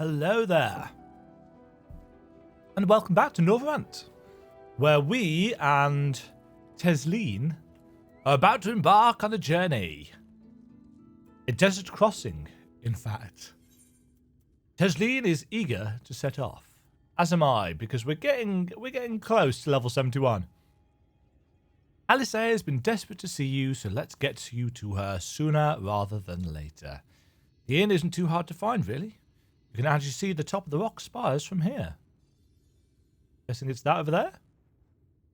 Hello there, and welcome back to Northrant, where we and Tesleen are about to embark on a journey. A desert crossing, in fact. Tesleen is eager to set off, as am I, because we're getting close to level 71. Alisaie has been desperate to see you, so let's get you to her sooner rather than later. The inn isn't too hard to find, really. You can actually see the top of the rock spires from here. Guessing it's that over there?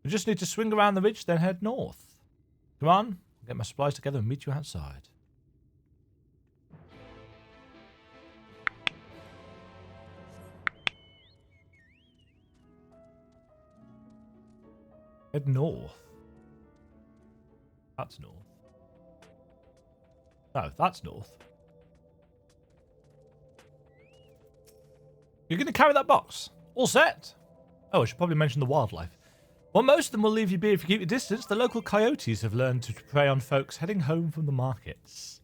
We just need to swing around the ridge, then head north. Come on, I'll get my supplies together and meet you outside. Head north. That's north. No, that's north. You're going to carry that box? All set? Oh, I should probably mention the wildlife. Well, most of them will leave you be if you keep your distance. The local coyotes have learned to prey on folks heading home from the markets.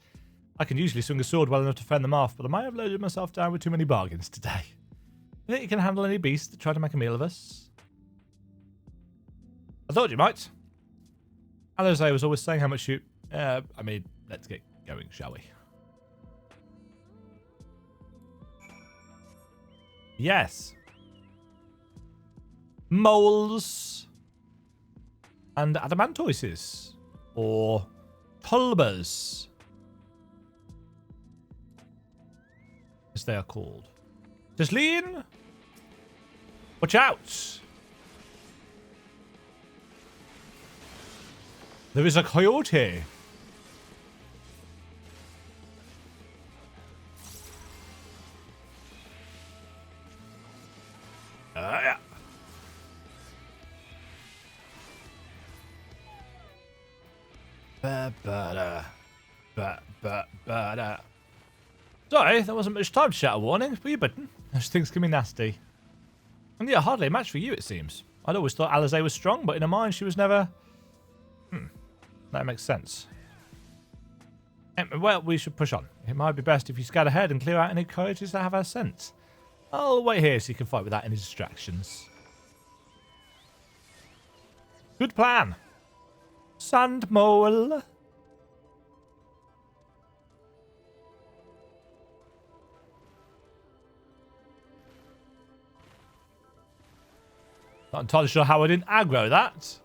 I can usually swing a sword well enough to fend them off, but I might have loaded myself down with too many bargains today. You think you can handle any beasts that try to make a meal of us? I thought you might. Alisaie was always saying how much you... let's get going, shall we? Yes. Moles. And adamantoises. Or tulbas. As they are called. Tesleen! Watch out! There is a coyote. Yeah. Sorry, there wasn't much time to shout a warning. Were you bitten? Those things can be nasty. And yeah, hardly a match for you, it seems. I'd always thought Alisaie was strong, but in her mind, she was never... That makes sense. Well, we should push on. It might be best if you scout ahead and clear out any coyotes that have our scent. I'll wait here so you can fight without any distractions. Good plan. Sand mole. Not entirely sure how I didn't aggro that.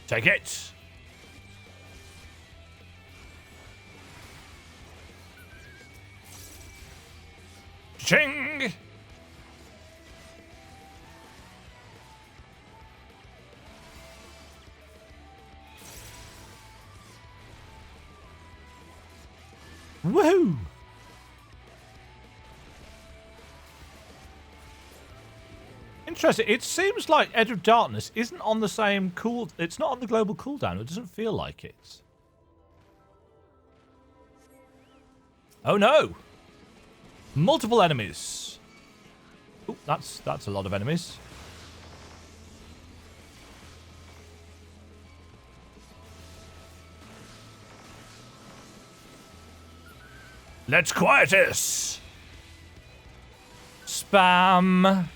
Take it. Ching. Woohoo. Interesting. It seems like Edge of Darkness isn't on the same it's not on the global cooldown. It doesn't feel like it. Oh no! Multiple enemies. Ooh, that's a lot of enemies. Let's quiet this. Spam.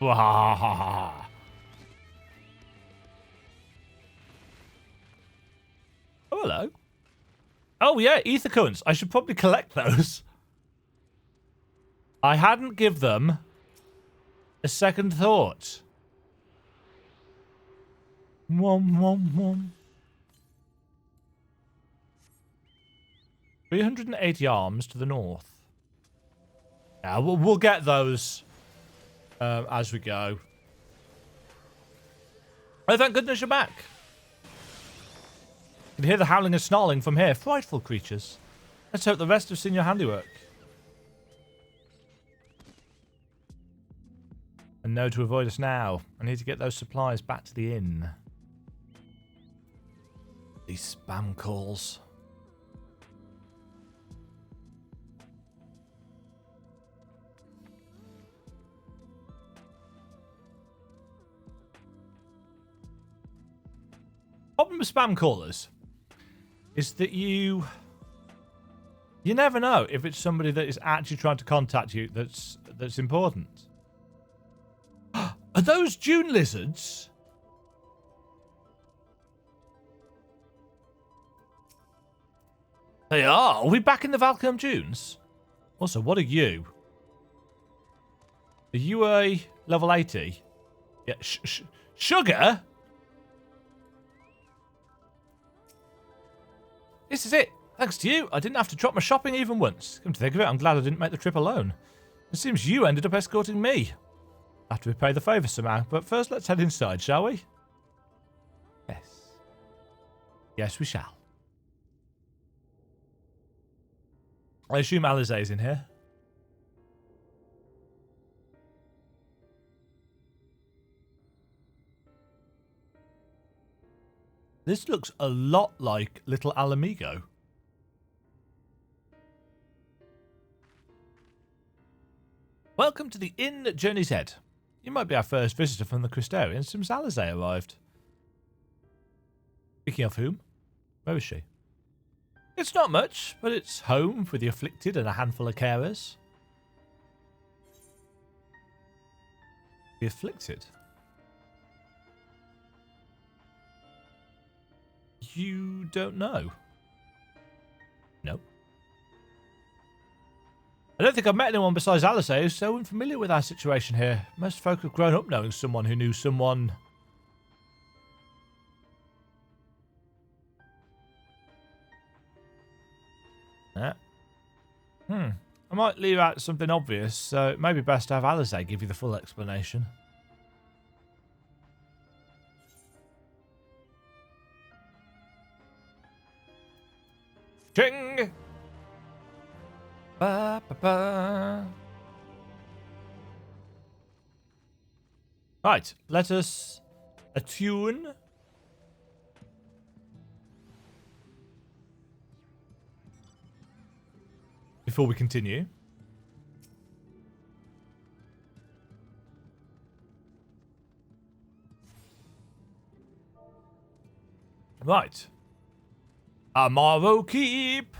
Oh, hello. Oh, yeah, ether currents. I should probably collect those. I hadn't give them a second thought. 380 arms to the north. Yeah, we'll get those. As we go. Oh, thank goodness you're back. You can hear the howling and snarling from here. Frightful creatures. Let's hope the rest have seen your handiwork. And know to avoid us now. I need to get those supplies back to the inn. These spam calls. spam callers is that you never know if it's somebody that is actually trying to contact you that's important. Are those June lizards? They are. Are we back in the Valcom Dunes? Also, what are you? Are you a level 80? Yeah, sugar? This is it. Thanks to you, I didn't have to drop my shopping even once. Come to think of it, I'm glad I didn't make the trip alone. It seems you ended up escorting me. After we pay the favour somehow, but first let's head inside, shall we? Yes. Yes, we shall. I assume Alisaie is in here. This looks a lot like Little Alamigo. Welcome to the Inn at Journey's Head. You might be our first visitor from the Crystarians since Alisaie arrived. Speaking of whom, where is she? It's not much, but it's home for the afflicted and a handful of carers. The afflicted? You don't know? No. I don't think I've met anyone besides Alisaie who's so unfamiliar with our situation here. Most folk have grown up knowing someone who knew someone. Yeah. I might leave out something obvious, so it may be best to have Alisaie give you the full explanation. Ching! Ba, ba, ba. Right, let us attune. Before we continue. Right. Amaro Keep.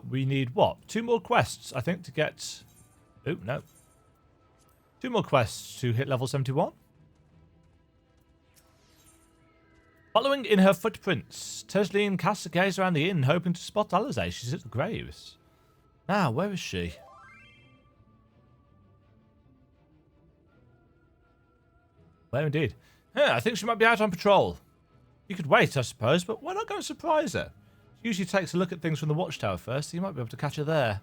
We need what? 2 more quests, I think, to get... Oh, no. 2 more quests to hit level 71. Following in her footprints, Tesleen casts a gaze around the inn, hoping to spot Alisaie. She's at the graves. Now, where is she? Where indeed? Yeah, I think she might be out on patrol. You could wait, I suppose, but why not go and surprise her? She usually takes a look at things from the watchtower first, so you might be able to catch her there.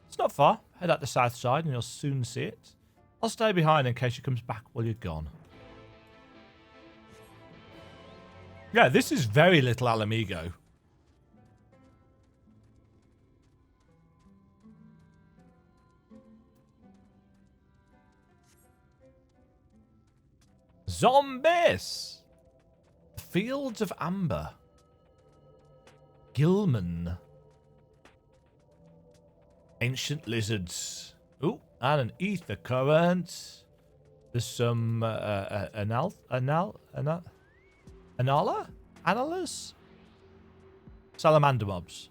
It's not far. Head out the south side and you'll soon see it. I'll stay behind in case she comes back while you're gone. Yeah, this is very Little Alamigo. Zombies! Fields of Amber. Gilman. Ancient lizards. Ooh, and an ether current. There's some Analas? Salamander mobs.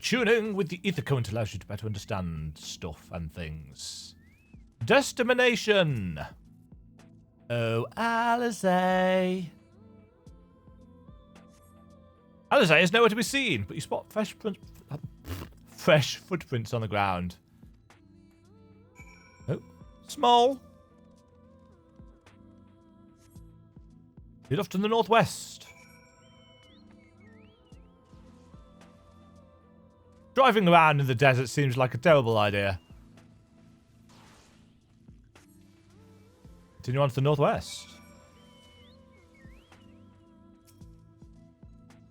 Tuning with the ether current allows you to better understand stuff and things. Destination. Oh, Alisaie. Alisaie is nowhere to be seen, but you spot fresh footprints on the ground. Oh, small. Head off to the northwest. Driving around in the desert seems like a terrible idea. Continue on to the northwest.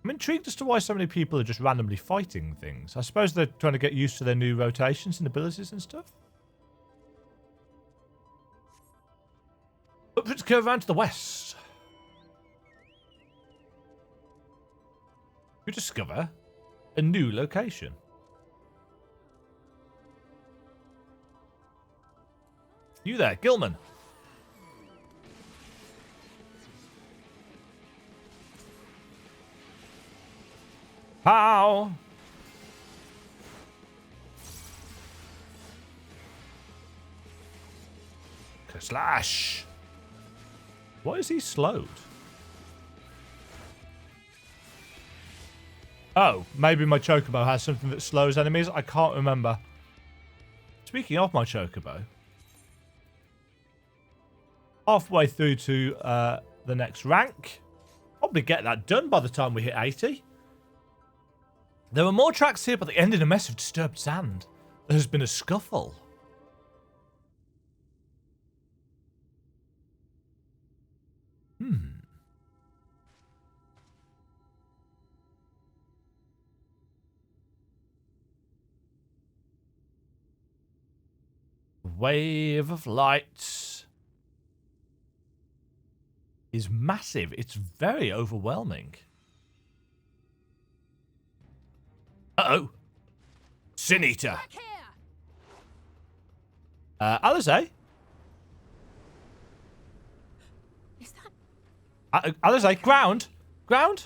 I'm intrigued as to why so many people are just randomly fighting things. I suppose they're trying to get used to their new rotations and abilities and stuff. But let's go around to the west. You discover a new location. You there, Gilman. Pow! Slash! Why is he slowed? Oh, maybe my chocobo has something that slows enemies. I can't remember. Speaking of my chocobo, halfway through to the next rank. Probably get that done by the time we hit 80. There are more tracks here, but they end in a mess of disturbed sand. There has been a scuffle. Wave of light is massive. It's very overwhelming. Uh-oh. Sin Eater. Alisaie? Is that... Alisaie, ground. Ground.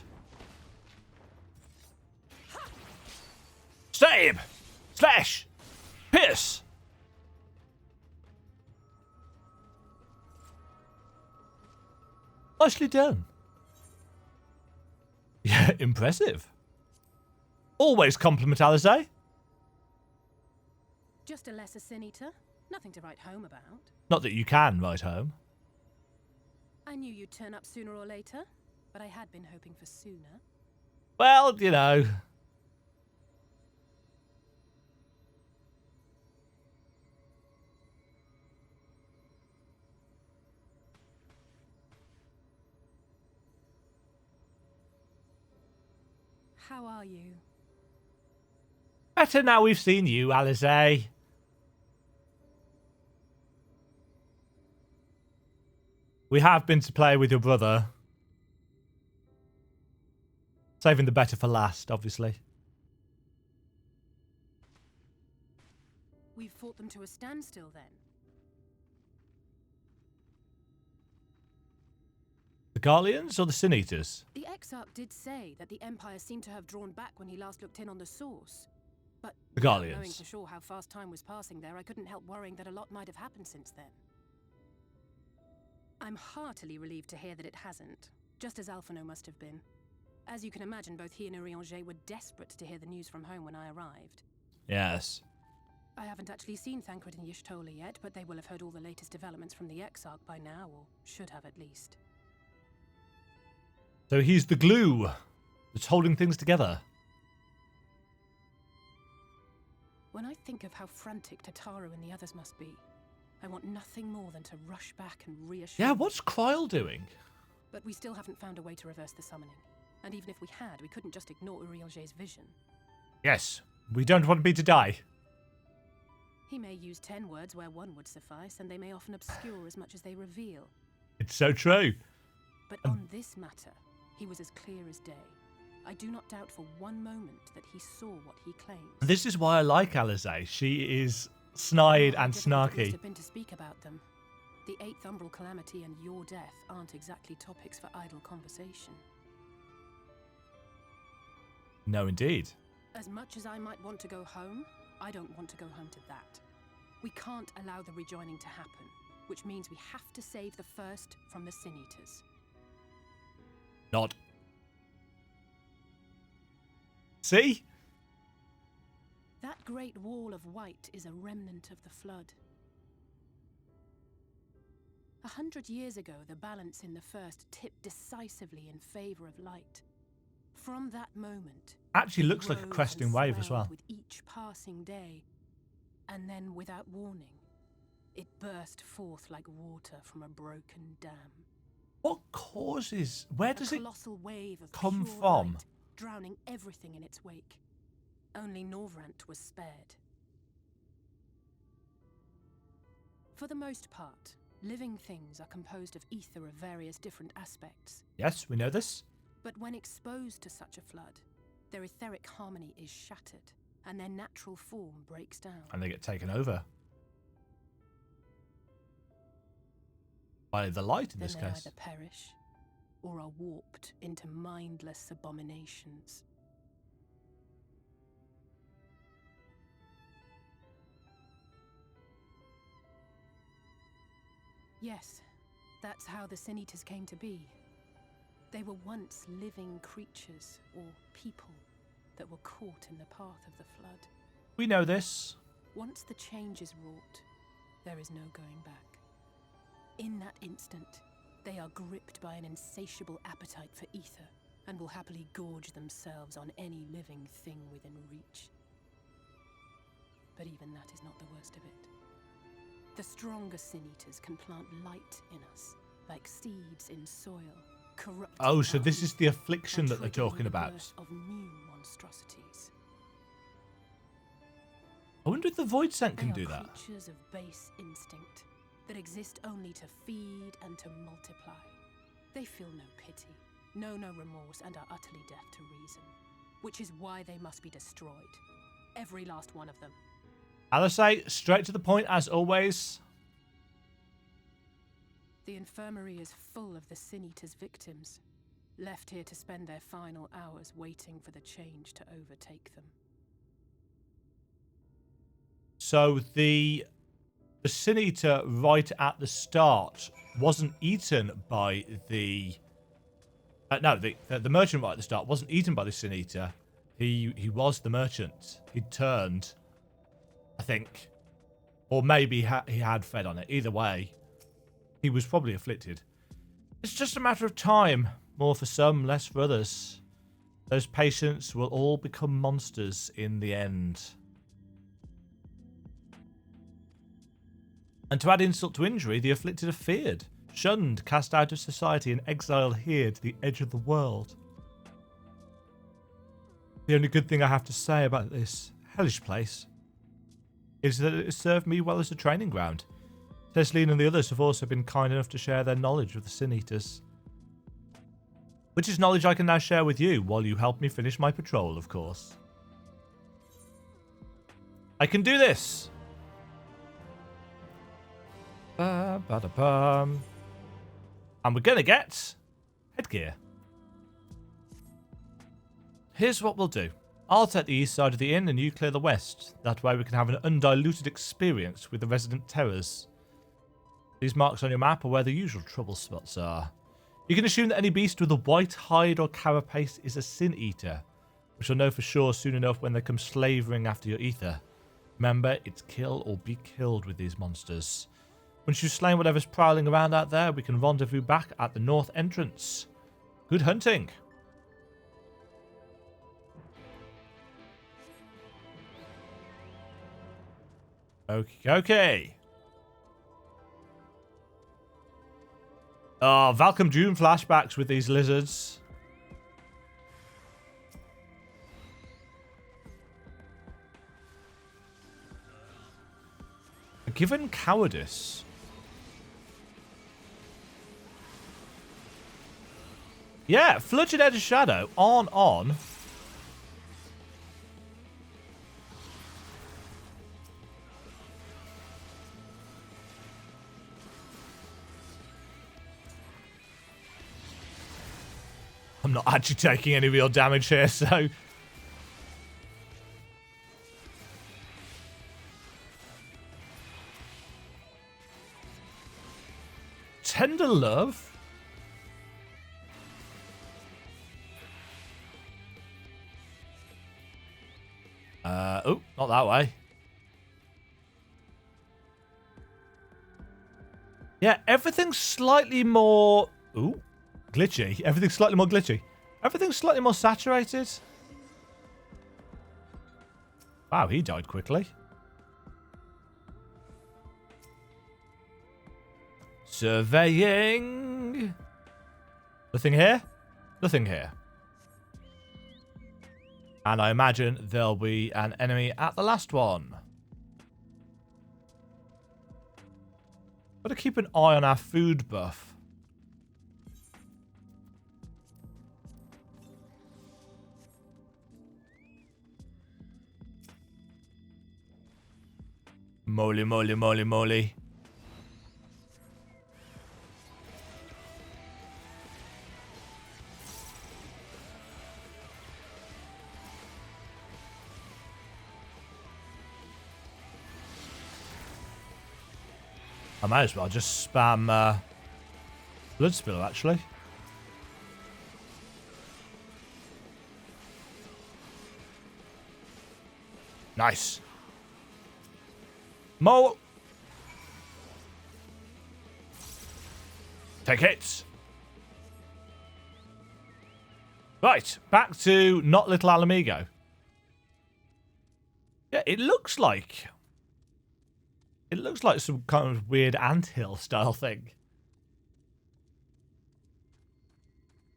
Stab. Slash. Pierce. Nicely done. Yeah, impressive. Always compliment Alisaie. Just a lesser sin eater. Nothing to write home about. Not that you can write home. I knew you'd turn up sooner or later, but I had been hoping for sooner. Well, you know. How are you? Better now we've seen you, Alisaie. We have been to play with your brother. Saving the better for last, obviously. We've fought them to a standstill then. The Garleans or the Sin Eaters? The Exarch did say that the Empire seemed to have drawn back when he last looked in on the source. But The without knowing Garleans. for sure how fast time was passing there, I couldn't help worrying that a lot might have happened since then. I'm heartily relieved to hear that it hasn't, just as Alphino must have been. As you can imagine, both he and Urianger were desperate to hear the news from home when I arrived. Yes. I haven't actually seen Thancred and Y'shtola yet, but they will have heard all the latest developments from the Exarch by now, or should have at least. So he's the glue that's holding things together. When I think of how frantic Tataru and the others must be, I want nothing more than to rush back and reassure Yeah, them. what's Kryl doing? But we still haven't found a way to reverse the summoning. And even if we had, we couldn't just ignore Urianger's vision. Yes, we don't want me to die. He may use 10 words where one would suffice, and they may often obscure as much as they reveal. It's so true. But on this matter, he was as clear as day. I do not doubt for one moment that he saw what he claims. This is why I like Alisaie. She is snide and Difficult it must snarky. have been to speak about them. The 8th Umbral Calamity and your death aren't exactly topics for idle conversation. No, indeed. As much as I might want to go home, I don't want to go home to that. We can't allow the rejoining to happen, which means we have to save the first from the Sin Eaters. Not. See? That great wall of white is a remnant of the flood. 100 years ago, the balance in the first tipped decisively in favor of light. From that moment, Actually it looks like a rose cresting and wave as swelled well. with each passing day, and then, without warning, it burst forth like water from a broken dam. What causes... Where does A it colossal wave of come pure from? light, drowning everything in its wake. Only Norvrant was spared. For the most part, living things are composed of ether of various different aspects. Yes, we know this. But when exposed to such a flood, their etheric harmony is shattered, and their natural form breaks down. And they get taken over. By the light in Then this they case. either perish, or are warped into mindless abominations. Yes, that's how the Sin Eaters came to be. They were once living creatures, or people, that were caught in the path of the flood. We know this. Once the change is wrought, there is no going back. In that instant, they are gripped by an insatiable appetite for ether, and will happily gorge themselves on any living thing within reach. But even that is not the worst of it. The stronger Sin Eaters can plant light in us, like seeds in soil, corrupting Oh, so our this is the youth affliction and that they're triggering talking the about. birth of new monstrosities. I wonder if the Void Scent They can are do that. creatures of base instinct that exist only to feed and to multiply. They feel no pity, know no remorse, and are utterly deaf to reason, which is why they must be destroyed. Every last one of them. Alisaie, straight to the point as always. The infirmary is full of the Sin Eaters' victims, left here to spend their final hours waiting for the change to overtake them. So the Sin Eater right at the start wasn't eaten by the... the merchant right at the start wasn't eaten by the Sin Eater. He was the merchant. He turned, I think. Or maybe he had fed on it. Either way, he was probably afflicted. It's just a matter of time. More for some, less for others. Those patients will all become monsters in the end. And to add insult to injury, the afflicted are feared, shunned, cast out of society, and exiled here to the edge of the world. The only good thing I have to say about this hellish place is that it has served me well as a training ground. Tesleen and the others have also been kind enough to share their knowledge of the Sin Eaters. Which is knowledge I can now share with you while you help me finish my patrol, of course. I can do this! Ba-ba-da-bum. And we're going to get headgear. Here's what we'll do. I'll take the east side of the inn and you clear the west. That way we can have an undiluted experience with the resident terrors. These marks on your map are where the usual trouble spots are. You can assume that any beast with a white hide or carapace is a Sin Eater. We shall know for sure soon enough when they come slavering after your ether. Remember, it's kill or be killed with these monsters. Once you've slain whatever's prowling around out there, we can rendezvous back at the north entrance. Good hunting. Okay. Oh, Valcom June flashbacks with these lizards. Given cowardice. Yeah, Fludged Edge of Shadow on. I'm not actually taking any real damage here, so... Tender Love? Oh, not that way. Yeah, everything's slightly more... Ooh, glitchy. Everything's slightly more glitchy. Everything's slightly more saturated. Wow, he died quickly. Surveying. Nothing here? Nothing here. And I imagine there'll be an enemy at the last one. Gotta keep an eye on our food buff. Moly, moly, moly, moly. I might as well just spam Blood Spiller, actually. Nice. More. Take hits. Right, back to not Little Alamigo. Yeah, it looks like some kind of weird anthill style thing.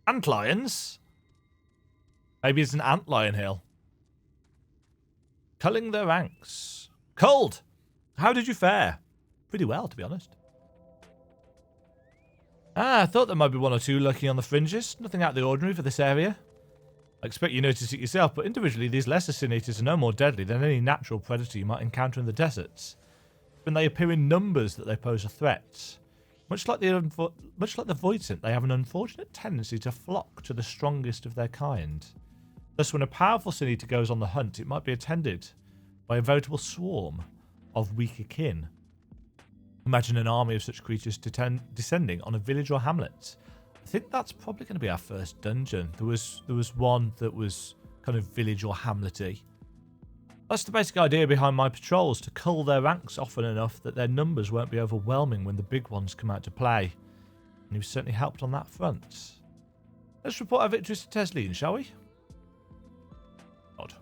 Antlions? Maybe it's an antlion hill. Culling their ranks. Cold! How did you fare? Pretty well, to be honest. I thought there might be one or two lurking on the fringes. Nothing out of the ordinary for this area. I expect you noticed it yourself, but individually these lesser sin eaters are no more deadly than any natural predator you might encounter in the deserts. When they appear in numbers that they pose a threat. Much like the Voidsent, they have an unfortunate tendency to flock to the strongest of their kind. Thus, when a powerful sin eater goes on the hunt, it might be attended by a veritable swarm of weaker kin. Imagine an army of such creatures descending on a village or hamlet. I think that's probably going to be our first dungeon. There was one that was kind of village or hamlety. That's the basic idea behind my patrols, to cull their ranks often enough that their numbers won't be overwhelming when the big ones come out to play. And you've certainly helped on that front. Let's report our victories to Tesleen, shall we? Odd.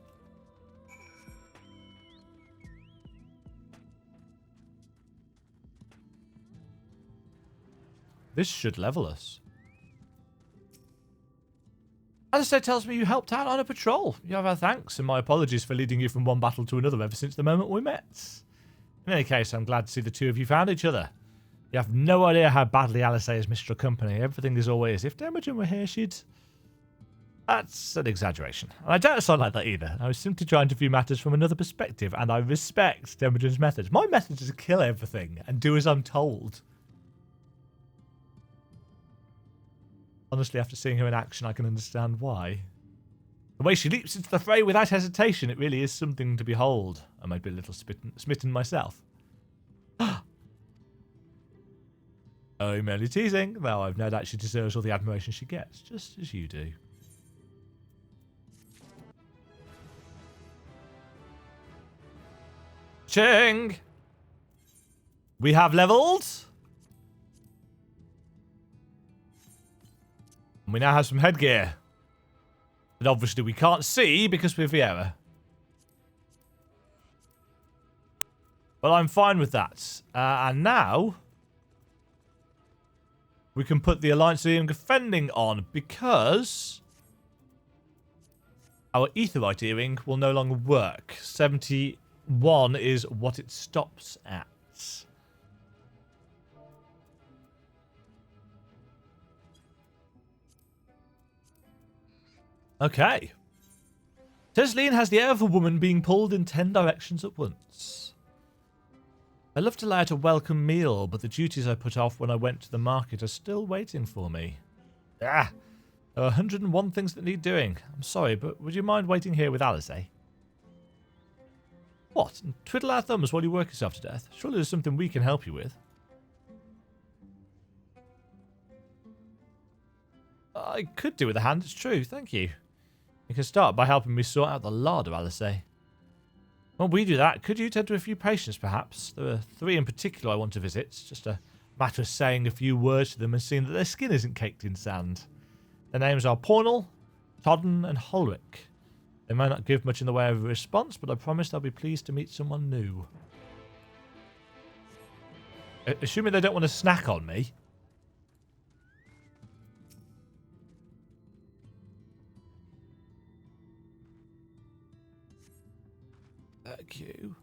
This should level us. Alisaie tells me you helped out on a patrol. You have our thanks, and my apologies for leading you from one battle to another ever since the moment we met. In any case, I'm glad to see the two of you found each other. You have no idea how badly Alisaie has missed your company. Everything is always, if Demajen were here, she'd... That's an exaggeration. And I don't sound like that either. I was simply trying to view matters from another perspective, and I respect Demajen's methods. My method is to kill everything and do as I'm told. Honestly, after seeing her in action, I can understand why. The way she leaps into the fray without hesitation, it really is something to behold. I might be a little smitten myself. Oh, merely teasing. Though I've no doubt she deserves all the admiration she gets, just as you do. Ching! We have leveled. And we now have some headgear. That obviously we can't see because we're Viera. But I'm fine with that. And now we can put the Alliance of Defending on because our Aetheryte earring will no longer work. 71 is what it stops at. Okay. Tesleen has the air of a woman being pulled in 10 directions at once. I love to lay out a welcome meal, but the duties I put off when I went to the market are still waiting for me. There are 101 things that need doing. I'm sorry, but would you mind waiting here with Alisaie? What? Twiddle our thumbs while you work yourself to death? Surely there's something we can help you with. I could do with a hand, it's true, thank you. You can start by helping me sort out the larder, Alisaie. While we do that, could you tend to a few patients, perhaps? There are 3 in particular I want to visit. It's just a matter of saying a few words to them and seeing that their skin isn't caked in sand. Their names are Pornell, Todden, and Halleck. They may not give much in the way of a response, but I promise they'll be pleased to meet someone new. Assuming they don't want to snack on me. Q.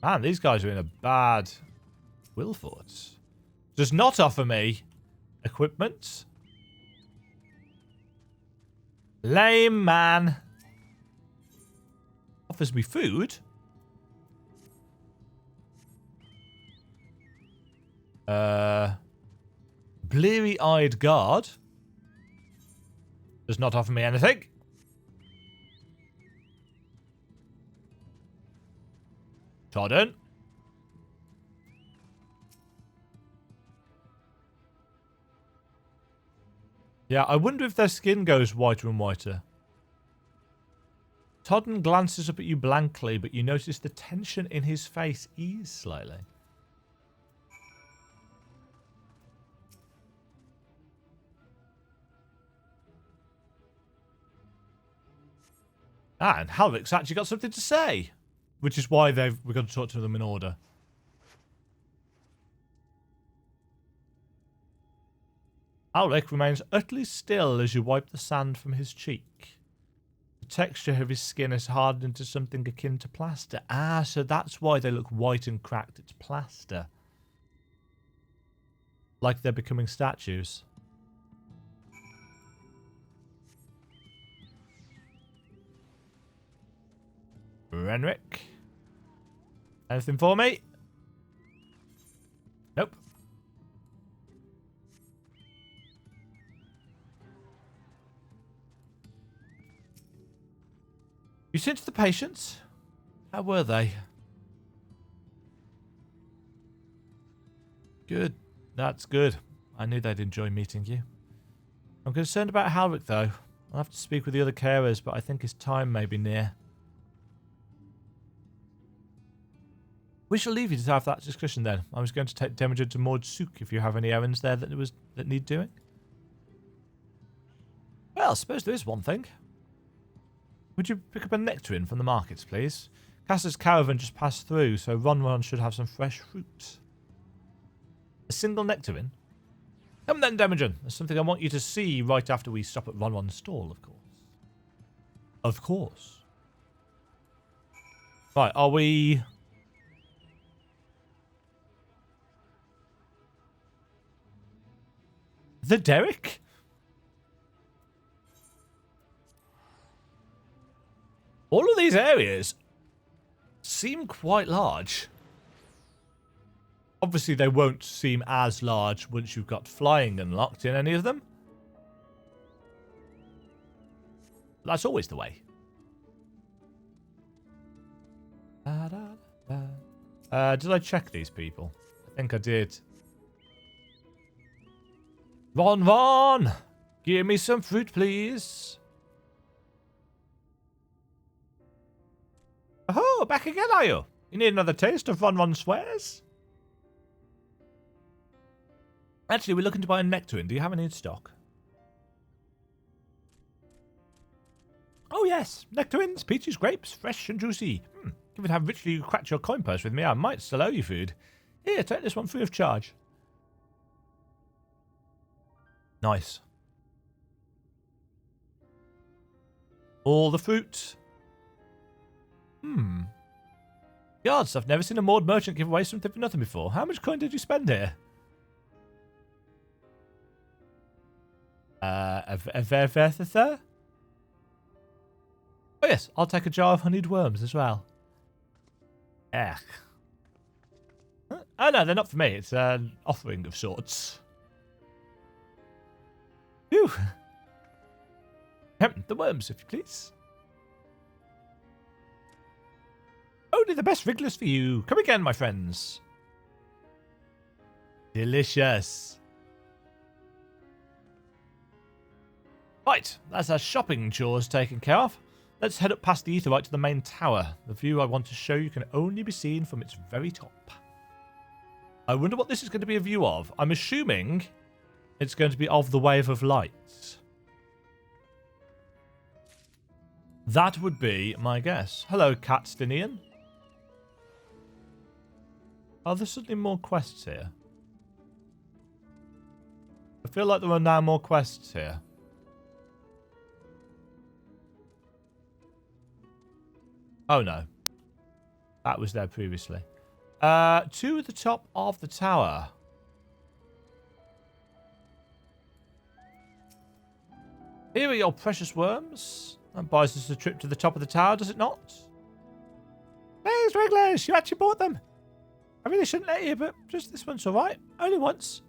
Man, these guys are in a bad Wilfort. Does not offer me equipment. Lame, man. Offers me food. Bleary-eyed guard. Does not offer me anything. Todden. Yeah, I wonder if their skin goes whiter and whiter. Todden glances up at you blankly, but you notice the tension in his face ease slightly. Ah, and Halleck's actually got something to say, which is why we're going to talk to them in order. Halleck remains utterly still as you wipe the sand from his cheek. The texture of his skin has hardened into something akin to plaster. Ah, so that's why they look white and cracked. It's plaster. Like they're becoming statues. Renrick. Anything for me? Nope. You sent to the patients? How were they? Good. That's good. I knew they'd enjoy meeting you. I'm concerned about Halleck, though. I'll have to speak with the other carers, but I think his time may be near. We shall leave you to have that discussion then. I was going to take Demajen to Maud Souk if you have any errands there that need doing. Well, I suppose there is one thing. Would you pick up a nectarine from the markets, please? Cassa's caravan just passed through, so Ron should have some fresh fruit. A single nectarine? Come then, Demajen. There's something I want you to see right after we stop at Ron's stall, of course. Of course. Right, are we... The Derrick? All of these areas seem quite large. Obviously, they won't seem as large once you've got flying unlocked in any of them. That's always the way. Did I check these people? I think I did. Ron! Give me some fruit, please. Oh, back again, are you? You need another taste of Ron swears? Actually, we're looking to buy a nectarine. Do you have any in stock? Oh, yes. Nectarines, peaches, grapes, fresh and juicy. Given how richly you cracked your coin purse with me, I might still owe you food. Here, take this one free of charge. Nice. All the fruit. Gods, I've never seen a Maud merchant give away something for nothing before. How much coin did you spend here? A Oh yes, I'll take a jar of honeyed worms as well. Ech. Oh no, they're not for me. It's an offering of sorts. Phew. The worms, if you please. Only the best wrigglers for you. Come again, my friends. Delicious. Right, that's our shopping chores taken care of. Let's head up past the Aetheryte to the main tower. The view I want to show you can only be seen from its very top. I wonder what this is going to be a view of. I'm assuming it's going to be of the Wave of Light. That would be my guess. Hello, Catstinian. Oh, there's suddenly more quests here. I feel like there are now more quests here. Oh no. That was there previously. To the top of the tower. Here are your precious worms. That buys us a trip to the top of the tower, does it not? Please, Wrigglers, you actually bought them. I really shouldn't let you, but just this one's alright. Only once.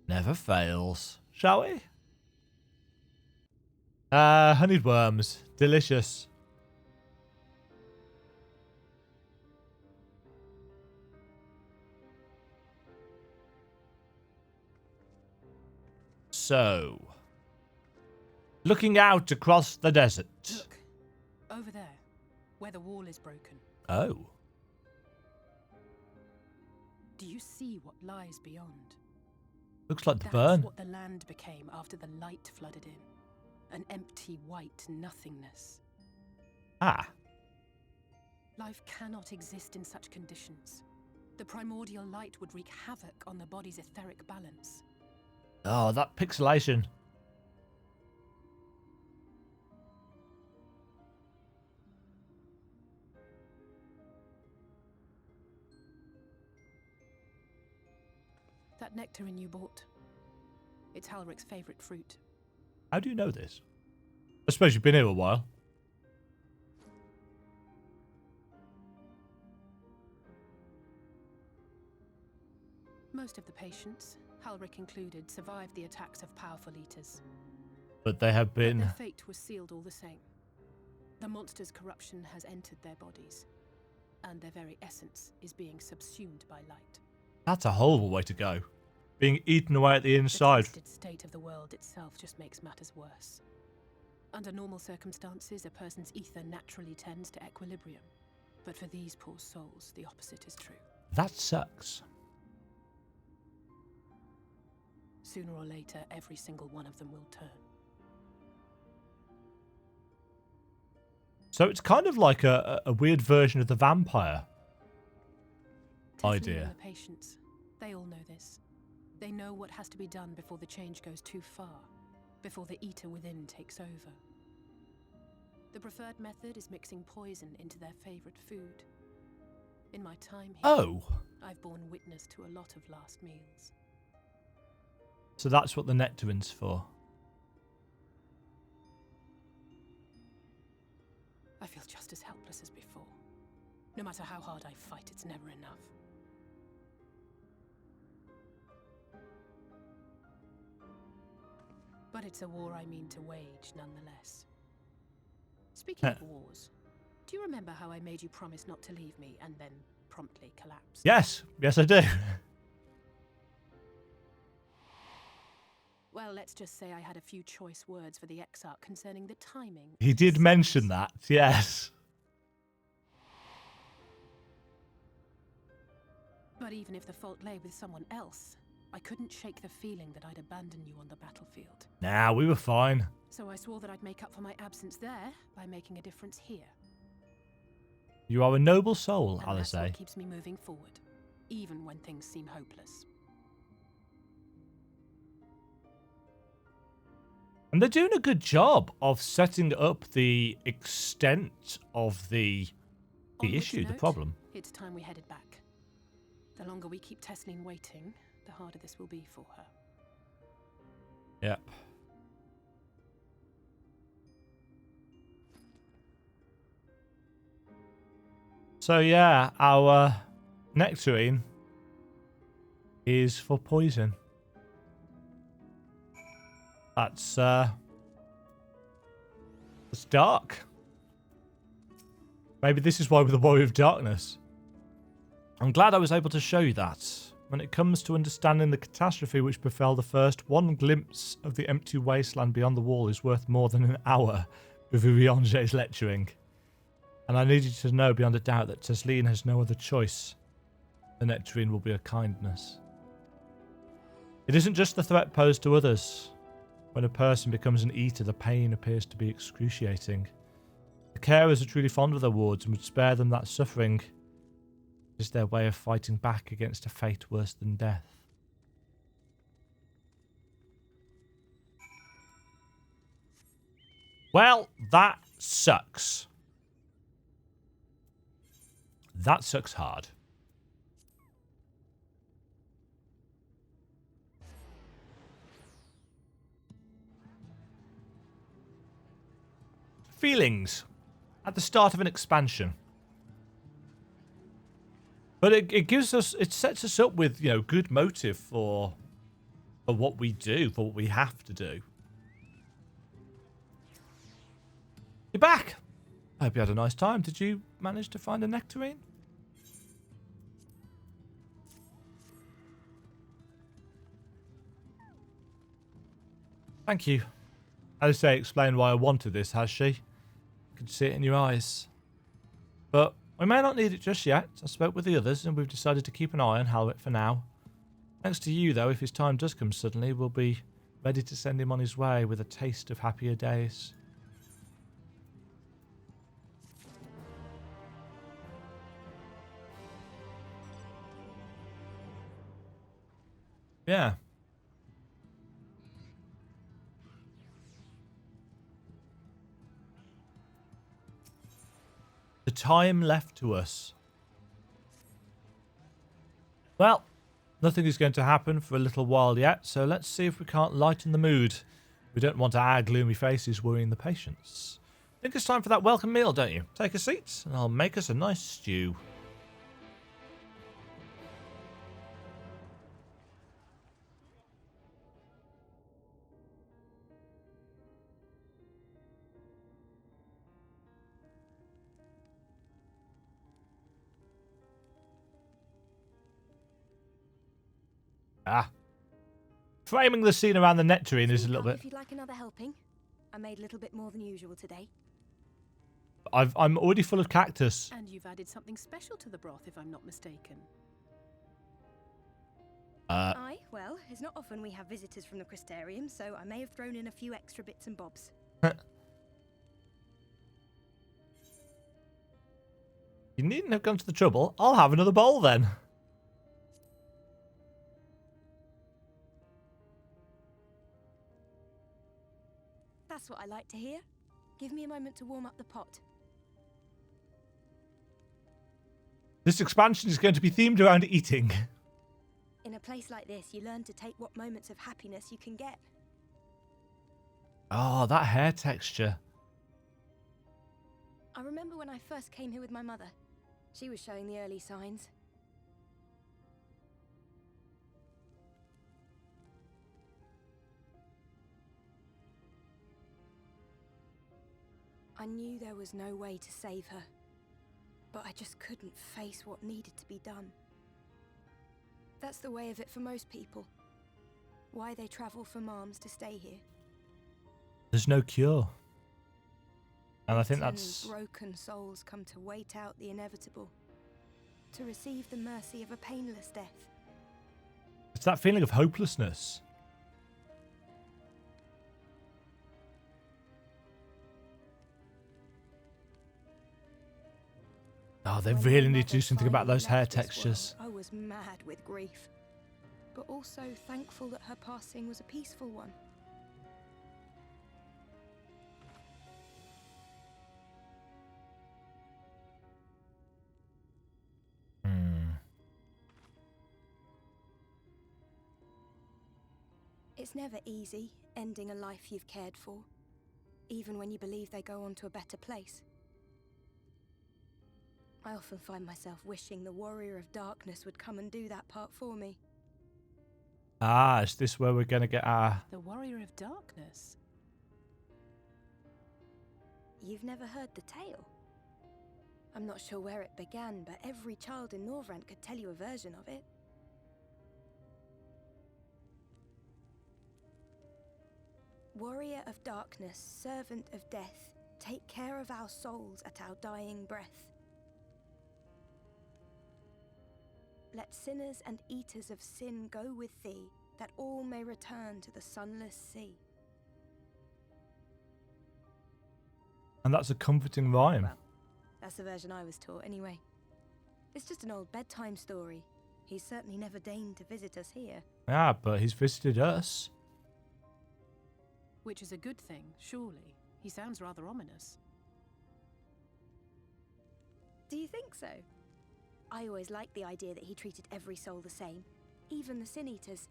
Never fails. Shall we? Honeyed worms. Delicious. So, looking out across the desert. Look, over there, where the wall is broken. Oh. Do you see what lies beyond? Looks like the That's burn. what the land became after the light flooded in. An empty white nothingness. Ah. Life cannot exist in such conditions. The primordial light would wreak havoc on the body's etheric balance. Oh, that pixelation. That nectarine you bought. It's Halleck's favorite fruit. How do you know this? I suppose you've been here a while. Most of the patients, Halleck included, survived the attacks of powerful eaters. But they have But been... their fate was sealed all the same. The monster's corruption has entered their bodies, and their very essence is being subsumed by light. That's a horrible way to go. Being eaten away at the The inside. twisted state of the world itself just makes matters worse. Under normal circumstances, a person's ether naturally tends to equilibrium. But for these poor souls, the opposite is true. That sucks. Sooner or later, every single one of them will turn. So it's kind of like a weird version of the vampire Tesleen idea. and the patients, they all know this. They know what has to be done before the change goes too far, before the eater within takes over. The preferred method is mixing poison into their favorite food. In my time here, Oh, I've borne witness to a lot of last meals. so that's what the nectarine's for. I feel just as helpless as before. No matter how hard I fight, it's never enough. But it's a war I mean to wage, nonetheless. Speaking of wars, do you remember how I made you promise not to leave me and then promptly collapsed? Yes, yes I do. Well, let's just say I had a few choice words for the Exarch concerning the timing. He of did this mention sequence. that, yes. But even if the fault lay with someone else, I couldn't shake the feeling that I'd abandon you on the battlefield. Nah, we were fine. So I swore that I'd make up for my absence there by making a difference here. You are a noble soul, And that's what Alisaie. keeps me moving forward, even when things seem hopeless. And they're doing a good job of setting up the extent of the On which issue, the note, problem. It's time we headed back. The longer we keep Tesleen waiting, the harder this will be for her. Yep. So yeah, our nectarine is for poison. That's dark. Maybe this is why we're the Warrior of Darkness. I'm glad I was able to show you that. When it comes to understanding the catastrophe which befell the first, one glimpse of the empty wasteland beyond the wall is worth more than an hour of Urianger's lecturing. And I need you to know beyond a doubt that Tesleen has no other choice. The nectarine will be a kindness. It isn't just the threat posed to others. When a person becomes an eater, the pain appears to be excruciating. The carers are truly fond of their wards and would spare them that suffering. It is their way of fighting back against a fate worse than death. Well, that sucks. That sucks hard. Feelings at the start of an expansion. But it gives us, it sets us up with, you know, good motive for what we do, for what we have to do. You're back. I hope you had a nice time. Did you manage to find a nectarine? Thank you. Alisaie explained why I wanted this, has she? I can see it in your eyes. But we may not need it just yet. I spoke with the others and we've decided to keep an eye on Halleck for now. Thanks to you, though, if his time does come suddenly, we'll be ready to send him on his way with a taste of happier days. Yeah. The time left to us. Well, nothing is going to happen for a little while yet, so let's see if we can't lighten the mood. We don't want our gloomy faces worrying the patients. I think it's time for that welcome meal, don't you? Take a seat, and I'll make us a nice stew. Ah. Framing the scene around the nectarine is a little bit... If you'd like another helping, I made a little bit more than usual today. I'm already full of cactus. And you've added something special to the broth, if I'm not mistaken. Aye, well, it's not often we have visitors from the Crystarium, so I may have thrown in a few extra bits and bobs. You needn't have gone to the trouble. I'll have another bowl then. That's what I like to hear. Give me a moment to warm up the pot. This expansion is going to be themed around eating. In a place like this, you learn to take what moments of happiness you can get. Oh, that hair texture. I remember when I first came here with my mother. She was showing the early signs. I knew there was no way to save her, but I just couldn't face what needed to be done. That's the way of it for most people. Why they travel for moms to stay here. There's no cure. And I think that's... broken souls come to wait out the inevitable, to receive the mercy of a painless death. It's that feeling of hopelessness. Oh, they really need to do something about those hair textures. I was mad with grief, but also thankful that her passing was a peaceful one. It's never easy, ending a life you've cared for, even when you believe they go on to a better place. I often find myself wishing the Warrior of Darkness would come and do that part for me. Ah, is this where we're going to get our... The Warrior of Darkness? You've never heard the tale? I'm not sure where it began, but every child in Norvrent could tell you a version of it. Warrior of Darkness, servant of death, take care of our souls at our dying breath. Let sinners and eaters of sin go with thee, that all may return to the sunless sea. And that's a comforting rhyme. Well, that's the version I was taught anyway. It's just an old bedtime story. He's certainly never deigned to visit us here. Yeah, but he's visited us. Which is a good thing, surely. He sounds rather ominous. Do you think so? I always liked the idea that he treated every soul the same, even the Sin Eaters.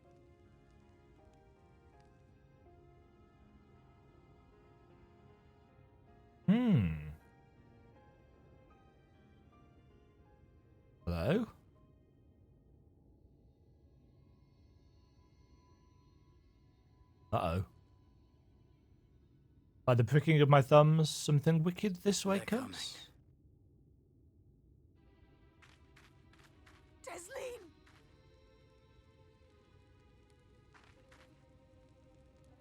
Hello? Uh-oh. By the pricking of my thumbs, something wicked this way comes. Tesleen!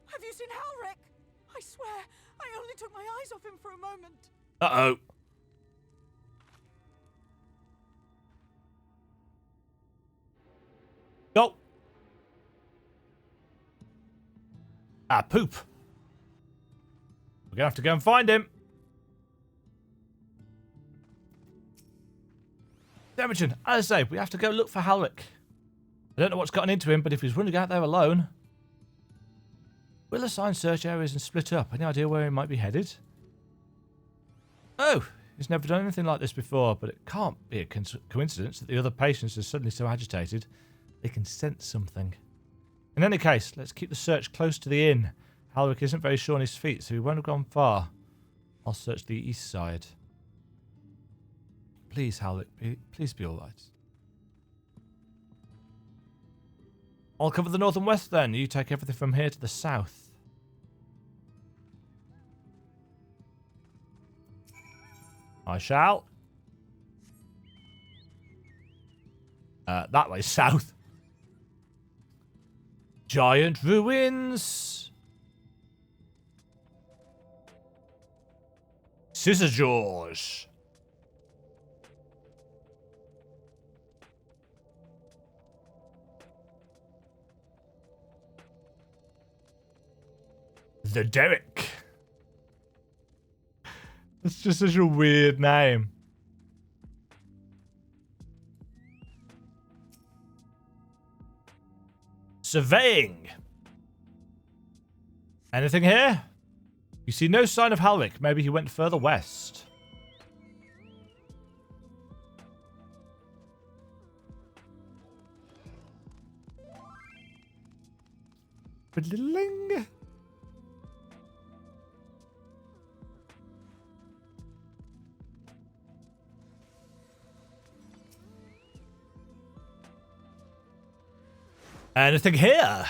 Have you He's in Halleck. I swear, I only took my eyes off him for a moment. Uh-oh. Go. Ah, poop. We're gonna have to go and find him. Demajen, Alisaie, we have to go look for Halleck. I don't know what's gotten into him, but if he's running out there alone... We'll assign search areas and split up. Any idea where he might be headed? Oh, he's never done anything like this before, but it can't be a coincidence that the other patients are suddenly so agitated. They can sense something. In any case, let's keep the search close to the inn. Halleck isn't very sure on his feet, so he won't have gone far. I'll search the east side. Please, Halleck, please be all right. I'll cover the north and west then. You take everything from here to the south. I shall. That way south. Giant ruins. Scissor jaws. The Derrick. That's just such a weird name. Surveying. Anything here? You see no sign of Halleck. Maybe he went further west. Ba-da-ling. Anything here?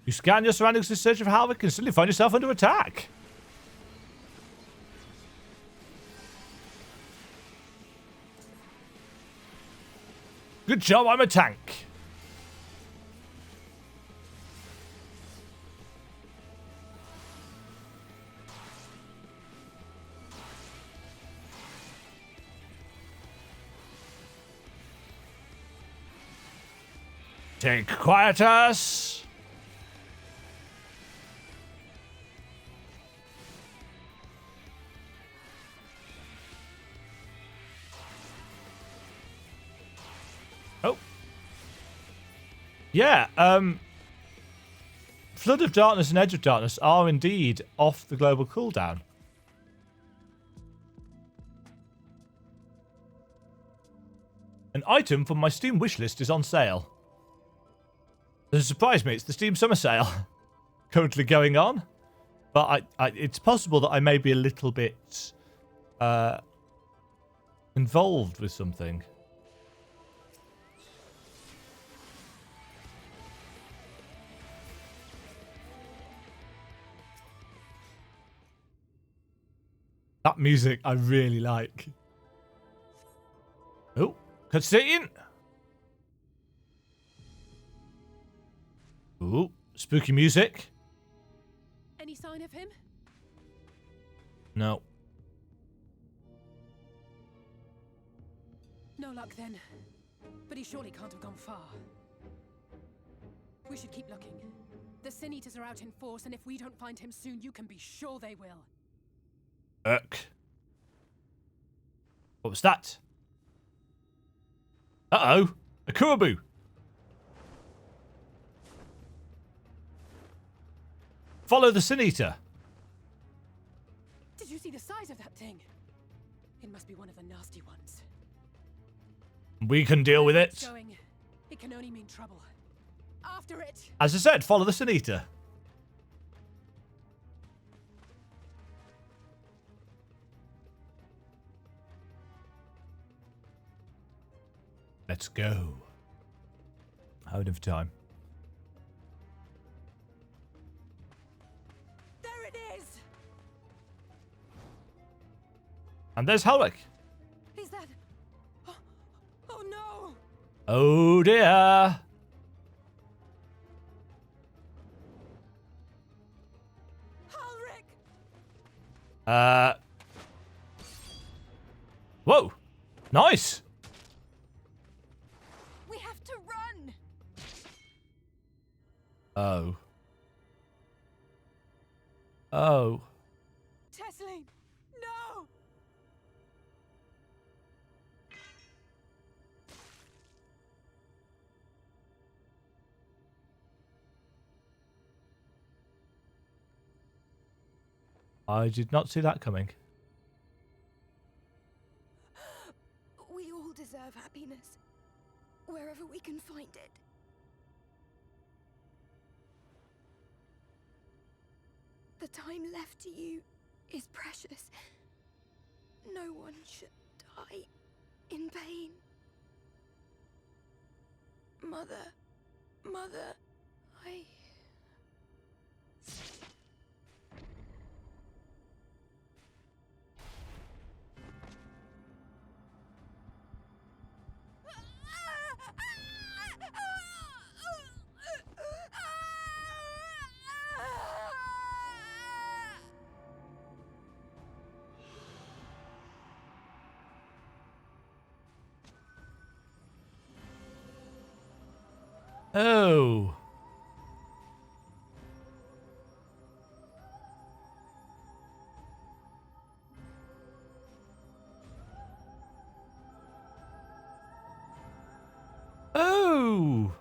You scan your surroundings in search of Halleck and suddenly find yourself under attack. Good job, I'm a tank. Take quietus. Oh. Yeah, Flood of Darkness and Edge of Darkness are indeed off the global cooldown. An item from my Steam wishlist is on sale. Doesn't surprise me, it's the Steam Summer Sale currently going on. But it's possible that I may be a little bit involved with something. That music I really like. Oh, cutscene! Ooh, spooky music. Any sign of him? No. No luck then. But he surely can't have gone far. We should keep looking. The Sin Eaters are out in force, and if we don't find him soon, you can be sure they will. What was that? Uh-oh. A Kurabu. Follow the Sin Eater. Did you see the size of that thing? It must be one of the nasty ones. We can deal with it. Going. It can only mean trouble. After it. As I said, follow the Sin Eater. Let's go. Out of time. There it is! And there's Halleck. Is that... Oh no! Oh dear. Whoa. Nice. We have to run! Oh. Oh. Tesleen, no! I did not see that coming. We all deserve happiness, wherever we can find it. The time left to you is precious. No one should die in pain. Mother, I... Oh. Oh.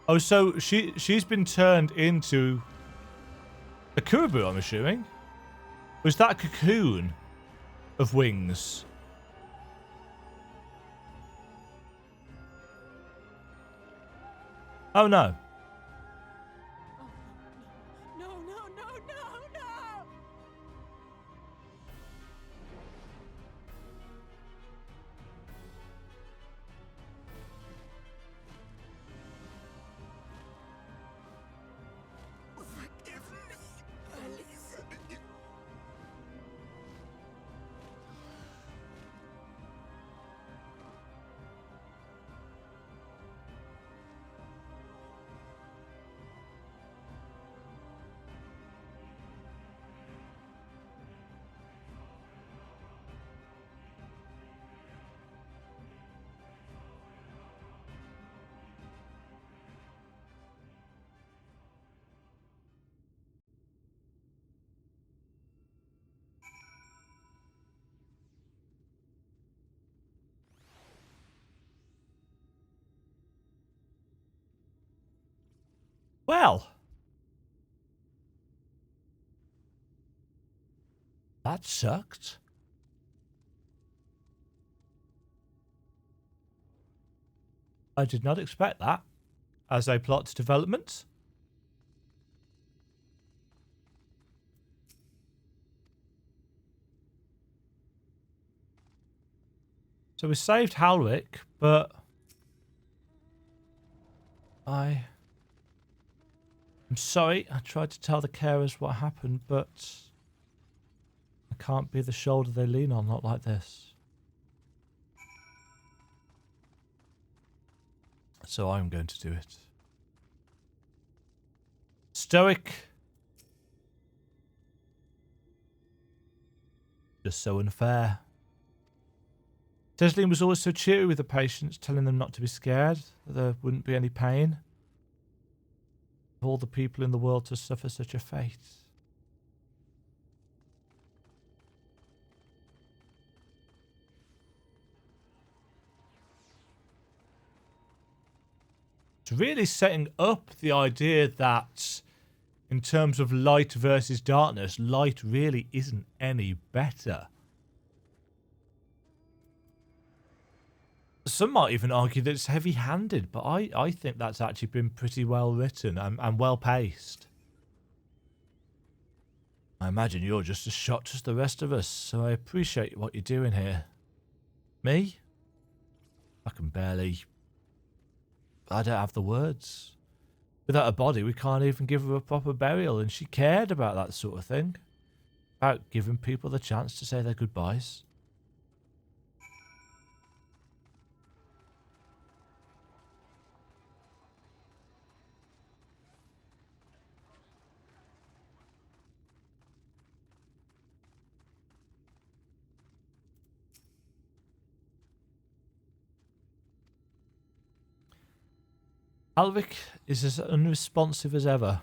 Oh, so she's been turned into a Kuriboh, I'm assuming. Was that a cocoon of wings? Oh no. No, no, no, no, no! Forgive me, Alisaie. Well. That sucked. I did not expect that as a plot development. So we saved Halleck, but I'm sorry. I tried to tell the carers what happened, but I can't be the shoulder they lean on, not like this. So I'm going to do it. Stoic. Just so unfair. Tesleen was always so cheery with the patients, telling them not to be scared, that there wouldn't be any pain. Of all the people in the world to suffer such a fate. It's really setting up the idea that in terms of light versus darkness, light really isn't any better. Some might even argue that it's heavy-handed, but I think that's actually been pretty well written and well paced. I imagine you're just as shocked as the rest of us, so I appreciate what you're doing here. Me? I don't have the words. without a body, we can't even give her a proper burial, and she cared about that sort of thing. About giving people the chance to say their goodbyes. Halleck is as unresponsive as ever.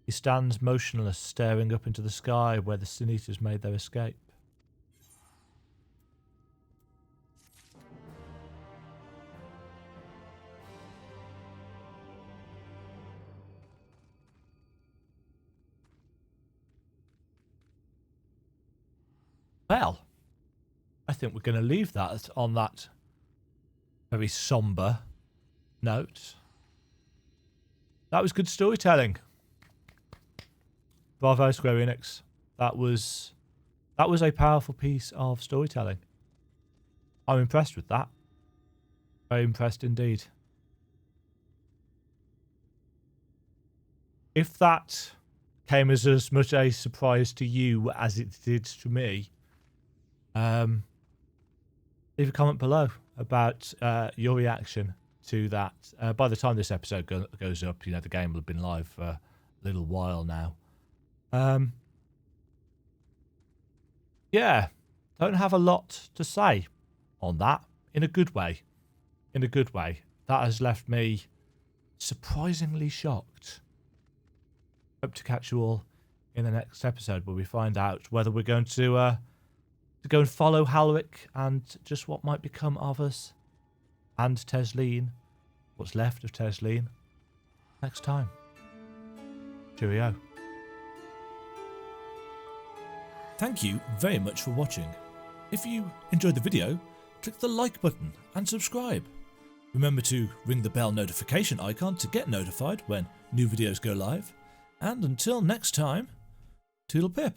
He stands motionless, staring up into the sky where the Sin Eaters made their escape. Well, I think we're going to leave that on that very somber note. That was good storytelling. Bravo, Square Enix. That was a powerful piece of storytelling. I'm impressed with that. Very impressed indeed. If that came as much a surprise to you as it did to me, leave a comment below about your reaction to that. By the time this episode goes up, the game will have been live for a little while now. Yeah, don't have a lot to say on that, in a good way. In a good way. That has left me surprisingly shocked. Hope to catch you all in the next episode where we find out whether we're going to go and follow Halleck and just what might become of us and Tesleen, what's left of Tesleen, next time. Cheerio. Thank you very much for watching. If you enjoyed the video, click the like button and subscribe. Remember to ring the bell notification icon to get notified when new videos go live. And until next time, toodle pip.